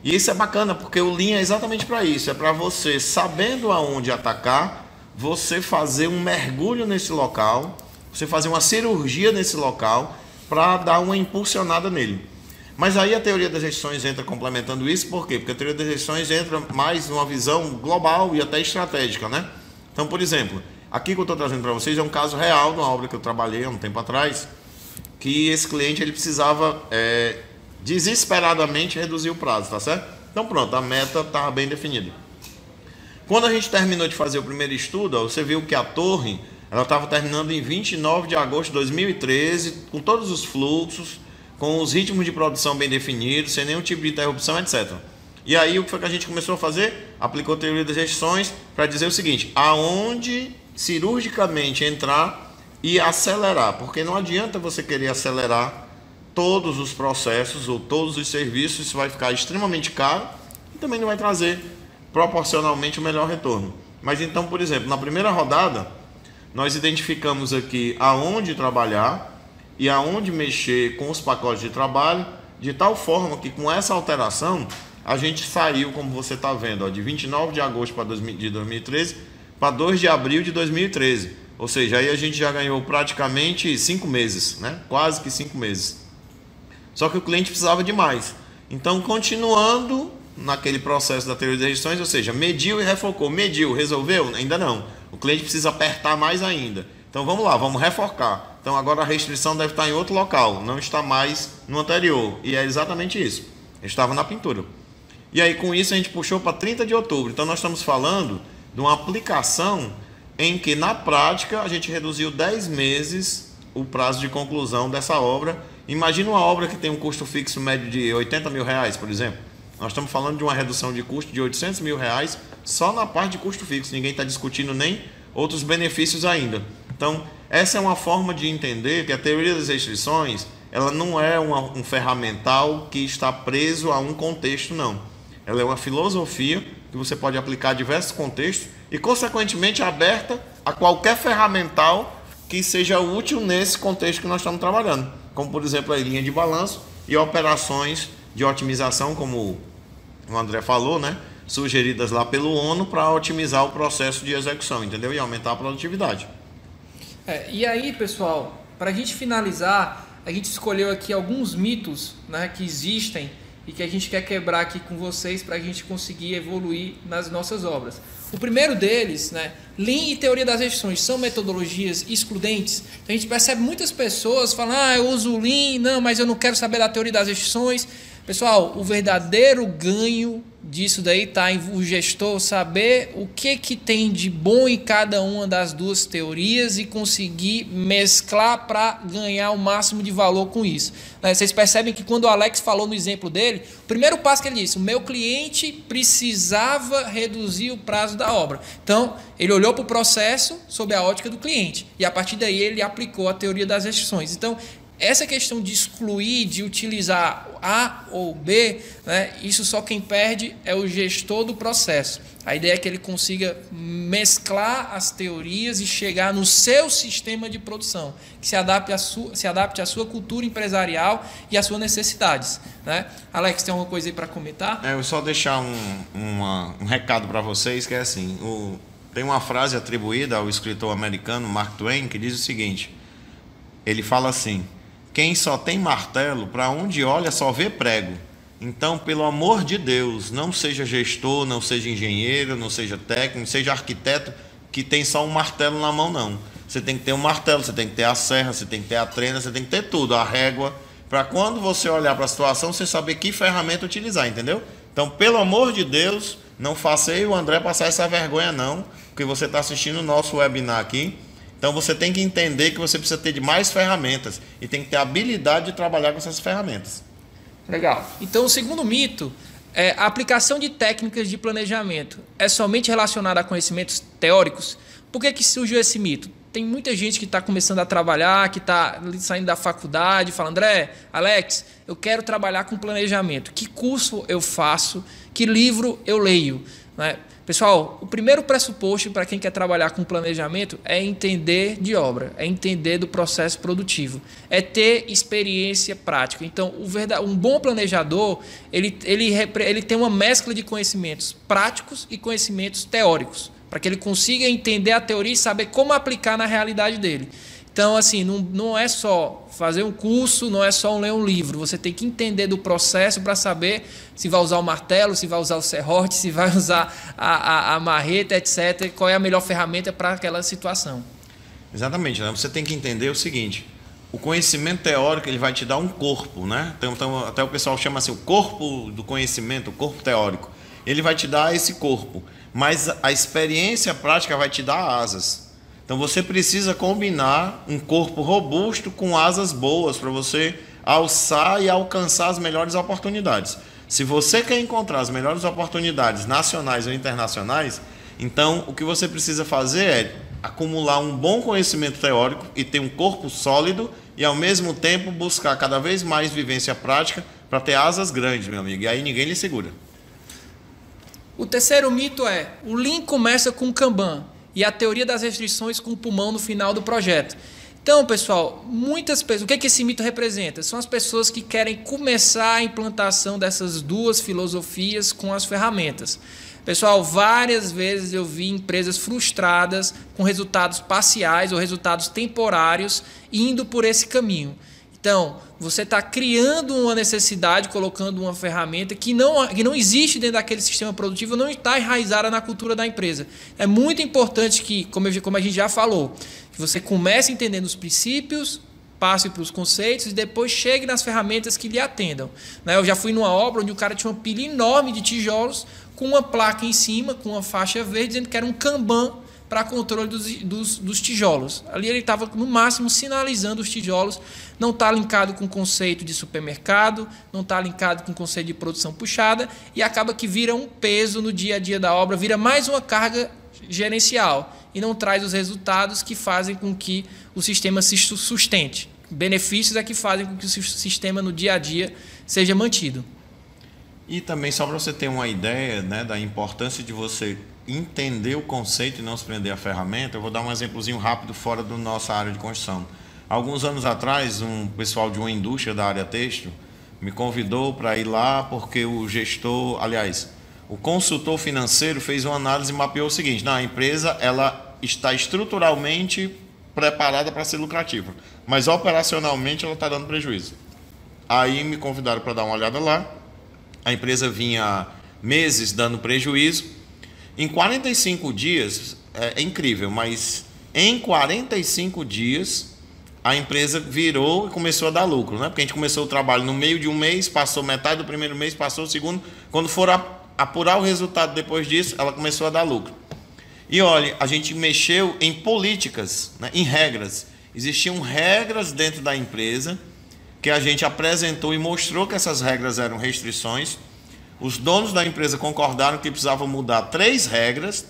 E isso é bacana, porque o Lean é exatamente para isso, é para você, sabendo aonde atacar, você fazer um mergulho nesse local, você fazer uma cirurgia nesse local, para dar uma impulsionada nele. Mas aí a teoria das restrições entra complementando isso, por quê? Porque a teoria das restrições entra mais numa visão global e até estratégica, né? Então, por exemplo, aqui que eu estou trazendo para vocês é um caso real de uma obra que eu trabalhei há um tempo atrás, que esse cliente ele precisava desesperadamente reduzir o prazo, tá certo? Então pronto, a meta estava bem definida. Quando a gente terminou de fazer o primeiro estudo, ó, você viu que a torre ela estava terminando em 29 de agosto de 2013, com todos os fluxos, com os ritmos de produção bem definidos, sem nenhum tipo de interrupção, etc. E aí o que foi que a gente começou a fazer? Aplicou a teoria das restrições para dizer o seguinte: aonde cirurgicamente entrar e acelerar, porque não adianta você querer acelerar todos os processos ou todos os serviços, isso vai ficar extremamente caro e também não vai trazer proporcionalmente o melhor retorno. Mas então, por exemplo, na primeira rodada, nós identificamos aqui aonde trabalhar e aonde mexer com os pacotes de trabalho, de tal forma que com essa alteração, a gente saiu, como você está vendo, ó, de 29 de agosto de 2013 para 2 de abril de 2013. Ou seja, aí a gente já ganhou praticamente 5 meses, né? Quase que 5 meses. Só que o cliente precisava de mais. Então, continuando naquele processo da teoria das restrições, ou seja, mediu e refocou. Mediu, resolveu? Ainda não. O cliente precisa apertar mais ainda. Então vamos lá, vamos reforcar. Então agora a restrição deve estar em outro local, não está mais no anterior. E é exatamente isso. Estava na pintura. E aí com isso a gente puxou para 30 de outubro. Então nós estamos falando de uma aplicação em que na prática a gente reduziu 10 meses o prazo de conclusão dessa obra. Imagina uma obra que tem um custo fixo médio de 80 mil reais, por exemplo. Nós estamos falando de uma redução de custo de 800 mil reais só na parte de custo fixo. Ninguém está discutindo nem outros benefícios ainda. Então, essa é uma forma de entender que a teoria das restrições ela não é um ferramental que está preso a um contexto, não. Ela é uma filosofia que você pode aplicar a diversos contextos e, consequentemente, aberta a qualquer ferramental que seja útil nesse contexto que nós estamos trabalhando. Como, por exemplo, a linha de balanço e operações de otimização, como o André falou, né? Sugeridas lá pelo ONU para otimizar o processo de execução, entendeu? E aumentar a produtividade. E aí, pessoal, para a gente finalizar, a gente escolheu aqui alguns mitos, né, que existem e que a gente quer quebrar aqui com vocês para a gente conseguir evoluir nas nossas obras. O primeiro deles, né, Lean e teoria das restrições são metodologias excludentes. Então a gente percebe muitas pessoas falando, eu uso o Lean, não, mas eu não quero saber da teoria das restrições. Pessoal, o verdadeiro ganho disso daí está em o gestor saber o que tem de bom em cada uma das duas teorias e conseguir mesclar para ganhar o máximo de valor com isso. Vocês percebem que quando o Alex falou no exemplo dele, o primeiro passo que ele disse, o meu cliente precisava reduzir o prazo da obra. Então, ele olhou para o processo sob a ótica do cliente e a partir daí ele aplicou a teoria das restrições. Então, essa questão de excluir, de utilizar A ou B, né, isso só quem perde é o gestor do processo. A ideia é que ele consiga mesclar as teorias e chegar no seu sistema de produção, que se adapte à sua cultura empresarial e às suas necessidades. Né? Alex, tem alguma coisa aí para comentar? Eu só deixar um recado para vocês, que é assim, tem uma frase atribuída ao escritor americano Mark Twain, que diz o seguinte, ele fala assim: quem só tem martelo, para onde olha só vê prego. Então, pelo amor de Deus, não seja gestor, não seja engenheiro, não seja técnico, seja arquiteto, que tem só um martelo na mão, não. Você tem que ter um martelo, você tem que ter a serra, você tem que ter a trena, você tem que ter tudo, a régua, para quando você olhar para a situação, você saber que ferramenta utilizar, entendeu? Então, pelo amor de Deus, não faça eu e o André passar essa vergonha, não, porque você está assistindo o nosso webinar aqui, Então você tem que entender que você precisa ter de mais ferramentas e tem que ter a habilidade de trabalhar com essas ferramentas. Legal. Então o segundo mito é a aplicação de técnicas de planejamento é somente relacionada a conhecimentos teóricos. Por que surgiu esse mito? Tem muita gente que está começando a trabalhar, que está saindo da faculdade, fala, André, Alex, eu quero trabalhar com planejamento. Que curso eu faço? Que livro eu leio? Né? Pessoal, o primeiro pressuposto para quem quer trabalhar com planejamento é entender de obra, é entender do processo produtivo, é ter experiência prática. Então, um bom planejador, ele tem uma mescla de conhecimentos práticos e conhecimentos teóricos, para que ele consiga entender a teoria e saber como aplicar na realidade dele. Então, assim, não é só fazer um curso, não é só ler um livro. Você tem que entender do processo para saber se vai usar o martelo, se vai usar o serrote, se vai usar a marreta, etc. Qual é a melhor ferramenta para aquela situação. Exatamente, né? Você tem que entender o seguinte, o conhecimento teórico ele vai te dar um corpo, né? Então, até o pessoal chama assim, o corpo do conhecimento, o corpo teórico. Ele vai te dar esse corpo, mas a experiência prática vai te dar asas. Então você precisa combinar um corpo robusto com asas boas para você alçar e alcançar as melhores oportunidades. Se você quer encontrar as melhores oportunidades nacionais ou internacionais, então o que você precisa fazer é acumular um bom conhecimento teórico e ter um corpo sólido e ao mesmo tempo buscar cada vez mais vivência prática para ter asas grandes, meu amigo, e aí ninguém lhe segura. O terceiro mito é, o Lean começa com Kanban e a teoria das restrições com o pulmão no final do projeto. Então, pessoal, muitas pessoas, o que esse mito representa? São as pessoas que querem começar a implantação dessas duas filosofias com as ferramentas. Pessoal, várias vezes eu vi empresas frustradas com resultados parciais ou resultados temporários indo por esse caminho. Então, você está criando uma necessidade, colocando uma ferramenta que não existe dentro daquele sistema produtivo, não está enraizada na cultura da empresa. É muito importante que, como a gente já falou, que você comece entendendo os princípios, passe para os conceitos e depois chegue nas ferramentas que lhe atendam. Eu já fui numa obra onde o cara tinha uma pilha enorme de tijolos com uma placa em cima, com uma faixa verde, dizendo que era um Kanban para controle dos tijolos. Ali ele estava, no máximo, sinalizando os tijolos. Não está linkado com o conceito de supermercado, não está linkado com o conceito de produção puxada e acaba que vira um peso no dia a dia da obra, vira mais uma carga gerencial e não traz os resultados que fazem com que o sistema se sustente. Benefícios é que fazem com que o sistema no dia a dia seja mantido. E também, só para você ter uma ideia, né, da importância de você entender o conceito e não se prender à ferramenta, eu vou dar um exemplozinho rápido fora da nossa área de construção. Alguns anos atrás, um pessoal de uma indústria da área têxtil me convidou para ir lá porque o gestor, aliás, o consultor financeiro fez uma análise e mapeou o seguinte, a empresa ela está estruturalmente preparada para ser lucrativa, mas operacionalmente ela está dando prejuízo. Aí me convidaram para dar uma olhada lá, a empresa vinha há meses dando prejuízo. Em 45 dias, é incrível, mas em 45 dias a empresa virou e começou a dar lucro, né? Porque a gente começou o trabalho no meio de um mês, passou metade do primeiro mês, passou o segundo. Quando for apurar o resultado depois disso, ela começou a dar lucro. E olha, a gente mexeu em políticas, né? Em regras. Existiam regras dentro da empresa que a gente apresentou e mostrou que essas regras eram restrições. Os donos da empresa concordaram que precisavam mudar três regras,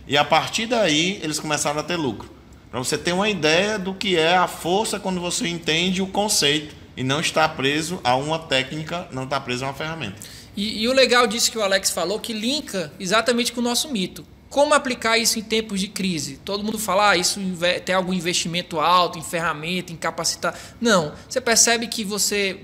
e a partir daí eles começaram a ter lucro. Para você ter uma ideia do que é a força quando você entende o conceito e não está preso a uma técnica, não está preso a uma ferramenta. E o legal disso que o Alex falou, que linka exatamente com o nosso mito. Como aplicar isso em tempos de crise? Todo mundo fala, isso tem algum investimento alto em ferramenta, em capacitar. Não, você percebe que você,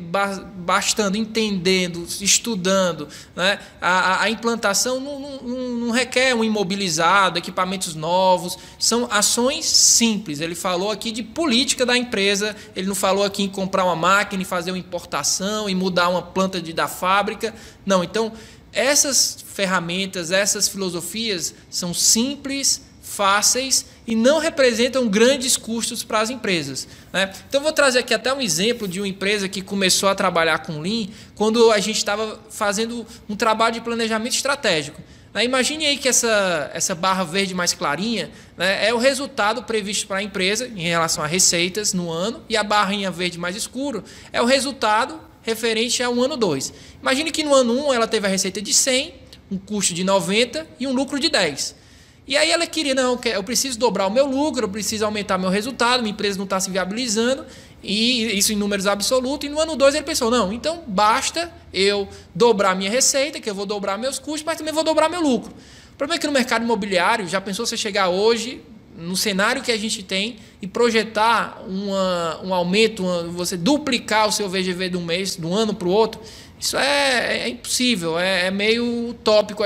bastando, entendendo, estudando, né, a implantação não requer um imobilizado, equipamentos novos, são ações simples. Ele falou aqui de política da empresa, ele não falou aqui em comprar uma máquina e fazer uma importação e mudar uma planta da fábrica. Não, então essas ferramentas, essas filosofias são simples, fáceis e não representam grandes custos para as empresas, né? Então, vou trazer aqui até um exemplo de uma empresa que começou a trabalhar com Lean quando a gente estava fazendo um trabalho de planejamento estratégico. Né? Imagine aí que essa barra verde mais clarinha, né, é o resultado previsto para a empresa em relação a receitas no ano, e a barrinha verde mais escuro é o resultado referente ao ano 2. Imagine que no ano 1 ela teve a receita de 100, um custo de 90 e um lucro de 10. E aí ela queria, não, eu preciso dobrar o meu lucro, eu preciso aumentar meu resultado, minha empresa não está se viabilizando, e isso em números absolutos. E no ano 2 ele pensou, não, então basta eu dobrar minha receita, que eu vou dobrar meus custos, mas também vou dobrar meu lucro. O problema é que no mercado imobiliário, já pensou você chegar hoje, no cenário que a gente tem, e projetar um aumento, você duplicar o seu VGV de um mês, de um ano para o outro? Isso é impossível, é meio utópico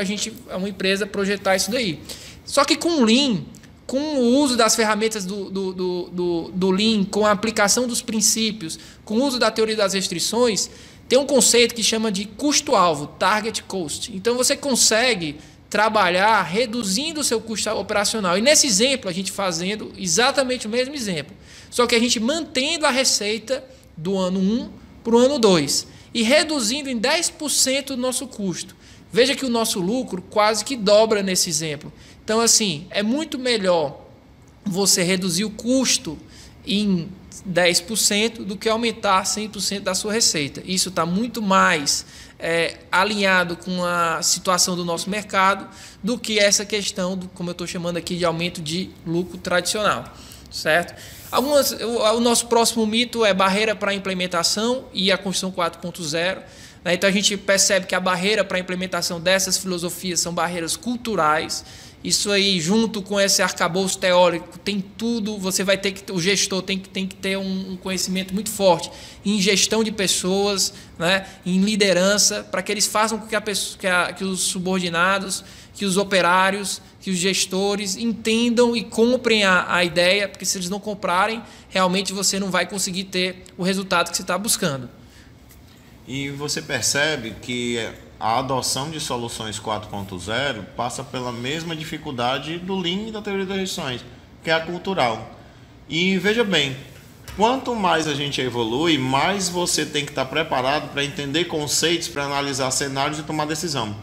uma empresa projetar isso daí. Só que com o Lean, com o uso das ferramentas do Lean, com a aplicação dos princípios, com o uso da teoria das restrições, tem um conceito que chama de custo-alvo, target cost. Então você consegue trabalhar reduzindo o seu custo operacional. E nesse exemplo, a gente fazendo exatamente o mesmo exemplo, só que a gente mantendo a receita do ano 1 para o ano 2 e reduzindo em 10% o nosso custo. Veja que o nosso lucro quase que dobra nesse exemplo. Então, assim, é muito melhor você reduzir o custo em 10% do que aumentar 100% da sua receita. Isso está muito mais alinhado com a situação do nosso mercado do que essa questão, como eu estou chamando aqui, de aumento de lucro tradicional. Certo? O nosso próximo mito é barreira para a implementação e a construção 4.0. Então, a gente percebe que a barreira para a implementação dessas filosofias são barreiras culturais. Isso aí, junto com esse arcabouço teórico, tem tudo. Você vai ter que, o gestor tem que ter um conhecimento muito forte em gestão de pessoas, né, em liderança, para que eles façam com que os subordinados, que os operários, que os gestores entendam e comprem a ideia, porque se eles não comprarem, realmente você não vai conseguir ter o resultado que você está buscando. E você percebe que a adoção de soluções 4.0 passa pela mesma dificuldade do Lean e da teoria das restrições, que é a cultural. E veja bem, quanto mais a gente evolui, mais você tem que estar preparado para entender conceitos, para analisar cenários e tomar decisão.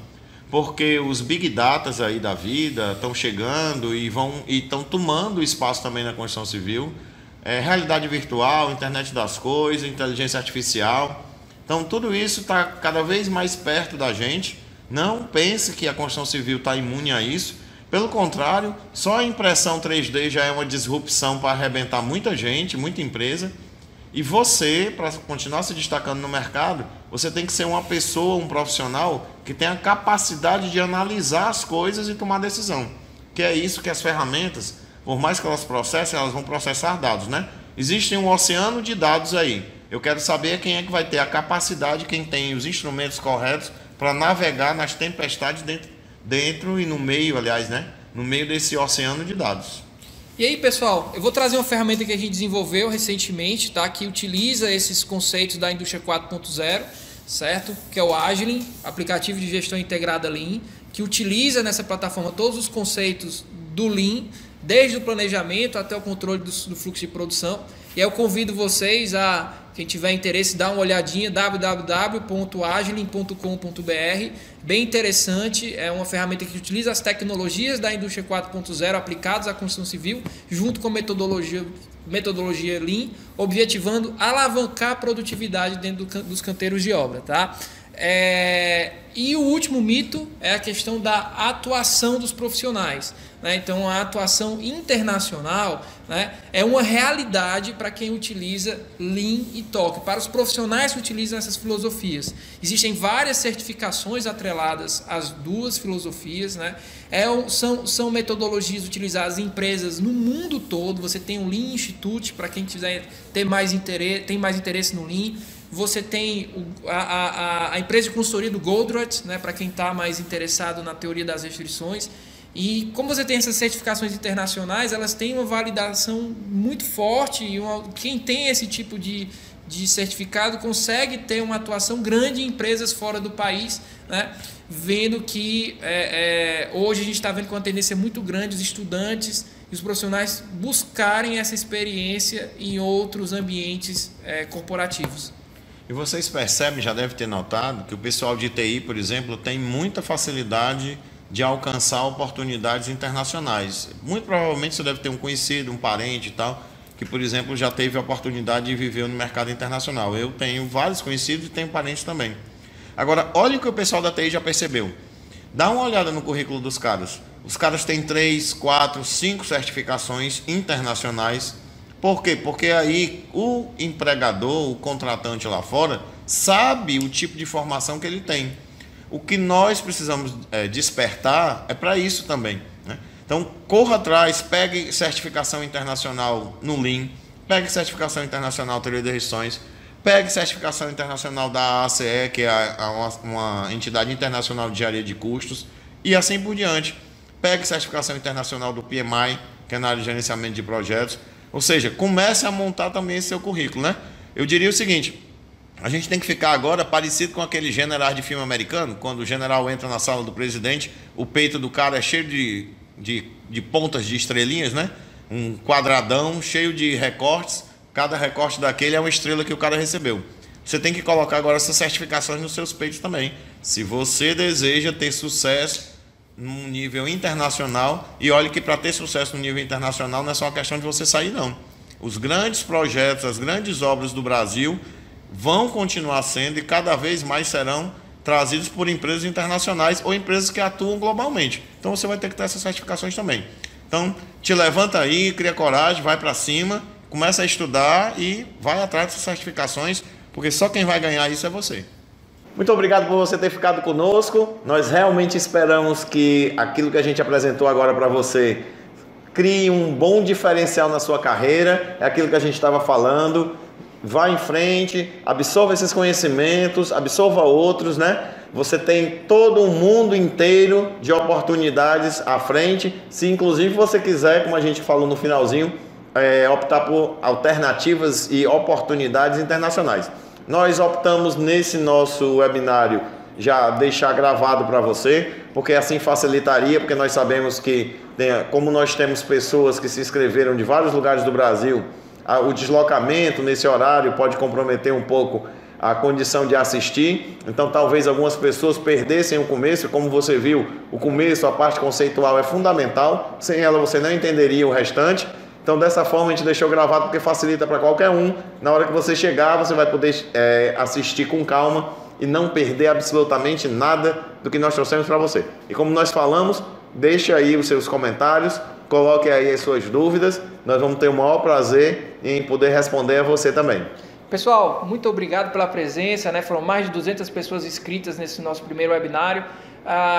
Porque os big datas aí da vida estão chegando e estão tomando espaço também na construção civil. Realidade virtual, internet das coisas, inteligência artificial. Então, tudo isso está cada vez mais perto da gente. Não pense que a construção civil está imune a isso. Pelo contrário, só a impressão 3D já é uma disrupção para arrebentar muita gente, muita empresa. E você, para continuar se destacando no mercado, você tem que ser uma pessoa, um profissional que tenha a capacidade de analisar as coisas e tomar decisão. Que é isso que as ferramentas, por mais que elas processem, elas vão processar dados, né? Existe um oceano de dados aí. Eu quero saber quem é que vai ter a capacidade, quem tem os instrumentos corretos para navegar nas tempestades dentro e no meio, aliás, né? No meio desse oceano de dados. E aí, pessoal, eu vou trazer uma ferramenta que a gente desenvolveu recentemente, tá? Que utiliza esses conceitos da indústria 4.0, certo? Que é o Agilent, aplicativo de gestão integrada Lean, que utiliza nessa plataforma todos os conceitos do Lean, desde o planejamento até o controle do fluxo de produção. E aí eu convido vocês a, quem tiver interesse, dar uma olhadinha, www.agilent.com.br. Bem interessante, é uma ferramenta que utiliza as tecnologias da indústria 4.0 aplicadas à construção civil, junto com metodologia Lean, objetivando alavancar a produtividade dentro dos canteiros de obra. Tá? E o último mito é a questão da atuação dos profissionais. Então, a atuação internacional, né, é uma realidade para quem utiliza Lean e TOC, para os profissionais que utilizam essas filosofias. Existem várias certificações atreladas às duas filosofias, né? São metodologias utilizadas em empresas no mundo todo. Você tem o Lean Institute, para quem quiser tem mais interesse no Lean. Você tem a empresa de consultoria do Goldratt, né, para quem está mais interessado na teoria das restrições. E como você tem essas certificações internacionais, elas têm uma validação muito forte e quem tem esse tipo de certificado consegue ter uma atuação grande em empresas fora do país, né? Vendo que hoje a gente está vendo com uma tendência muito grande os estudantes e os profissionais buscarem essa experiência em outros ambientes corporativos. E vocês percebem, já devem ter notado, que o pessoal de TI, por exemplo, tem muita facilidade de alcançar oportunidades internacionais. Muito provavelmente você deve ter um conhecido, um parente e tal, que, por exemplo, já teve a oportunidade de viver no mercado internacional. Eu tenho vários conhecidos e tenho parentes também. Agora, olha o que o pessoal da TI já percebeu. Dá uma olhada no currículo dos caras. Os caras têm 3, 4, 5 certificações internacionais. Por quê? Porque aí o empregador, o contratante lá fora, sabe o tipo de formação que ele tem. O que nós precisamos despertar é para isso também, né? Então, corra atrás, pegue certificação internacional no Lean, pegue certificação internacional Teoria de Decisões, pegue certificação internacional da ACE, que é uma entidade internacional de engenharia de custos, e assim por diante. Pegue certificação internacional do PMI, que é na área de gerenciamento de projetos. Ou seja, comece a montar também esse seu currículo, né? Eu diria o seguinte: a gente tem que ficar agora parecido com aquele general de filme americano, quando o general entra na sala do presidente, o peito do cara é cheio de pontas de estrelinhas, né? Um quadradão cheio de recortes, cada recorte daquele é uma estrela que o cara recebeu. Você tem que colocar agora essas certificações nos seus peitos também, se você deseja ter sucesso num nível internacional. E olhe que para ter sucesso no nível internacional não é só uma questão de você sair, não. Os grandes projetos, as grandes obras do Brasil vão continuar sendo e cada vez mais serão trazidos por empresas internacionais ou empresas que atuam globalmente. Então você vai ter que ter essas certificações também. Então te levanta aí, cria coragem, vai para cima, começa a estudar e vai atrás dessas certificações, porque só quem vai ganhar isso é você. Muito obrigado por você ter ficado conosco. Nós realmente esperamos que aquilo que a gente apresentou agora para você crie um bom diferencial na sua carreira. É aquilo que a gente estava falando. Vá em frente, absorva esses conhecimentos, absorva outros, né? Você tem todo um mundo inteiro de oportunidades à frente. Se inclusive você quiser, como a gente falou no finalzinho, optar por alternativas e oportunidades internacionais. Nós optamos nesse nosso webinário já deixar gravado para você, porque assim facilitaria, porque nós sabemos que, como nós temos pessoas que se inscreveram de vários lugares do Brasil, o deslocamento nesse horário pode comprometer um pouco a condição de assistir. Então talvez algumas pessoas perdessem o começo. Como você viu, o começo, a parte conceitual é fundamental, sem ela você não entenderia o restante. Então dessa forma a gente deixou gravado porque facilita para qualquer um. Na hora que você chegar, você vai poder assistir com calma e não perder absolutamente nada do que nós trouxemos para você. E como nós falamos, deixe aí os seus comentários, coloque aí as suas dúvidas. Nós vamos ter o maior prazer em poder responder a você também. Pessoal, muito obrigado pela presença, né? Foram mais de 200 pessoas inscritas nesse nosso primeiro webinário.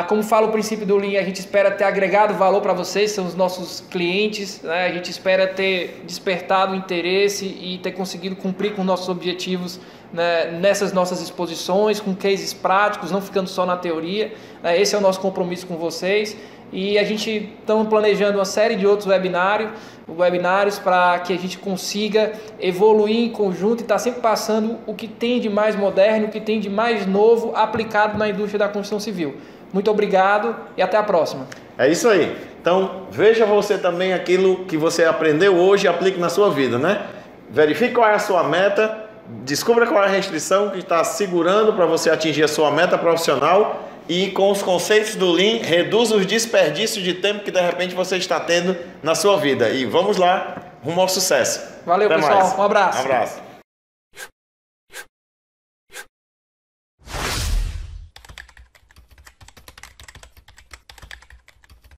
Como fala o princípio do Lean, a gente espera ter agregado valor para vocês, são os nossos clientes, né? A gente espera ter despertado o interesse e ter conseguido cumprir com nossos objetivos, né, nessas nossas exposições, com cases práticos, não ficando só na teoria. Esse é o nosso compromisso com vocês. E a gente está planejando uma série de outros webinários para que a gente consiga evoluir em conjunto e estar sempre passando o que tem de mais moderno, o que tem de mais novo aplicado na indústria da construção civil. Muito obrigado e até a próxima. É isso aí. Então, veja você também aquilo que você aprendeu hoje e aplique na sua vida, né? Verifique qual é a sua meta, descubra qual é a restrição que está segurando para você atingir a sua meta profissional. E com os conceitos do Lean, reduza os desperdícios de tempo que de repente você está tendo na sua vida. E vamos lá, rumo ao sucesso. Valeu, Até pessoal. mais. Um abraço. Um abraço.